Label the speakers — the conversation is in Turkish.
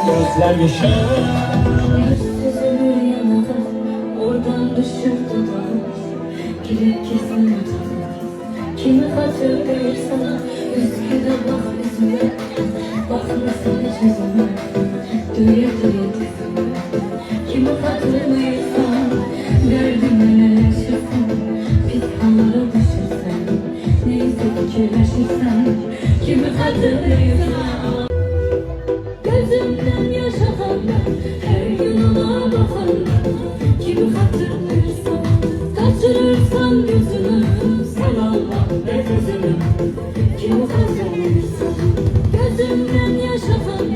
Speaker 1: gözler yaşar.
Speaker 2: Süzülür yanağım, oradan düşür dudağım. Girip kesin atağım. Kimi hatırlayırsan üzgüne bak yüzüme. Bakmasın hiç yüzüme, duya duya dizime. Kimi hatırlayırsan derdimle yaşırsan. Pis anlara düşürsen, neyse fikirleşirsen. Kimi hatırlayırsan gözümden yaş akan, her gün ona bakan. Kimi hatırlayırsan, kaçırırsan gözünü. Sen Allah ve gözünü. Kimi hatırlayırsan, gözümden yaş akan.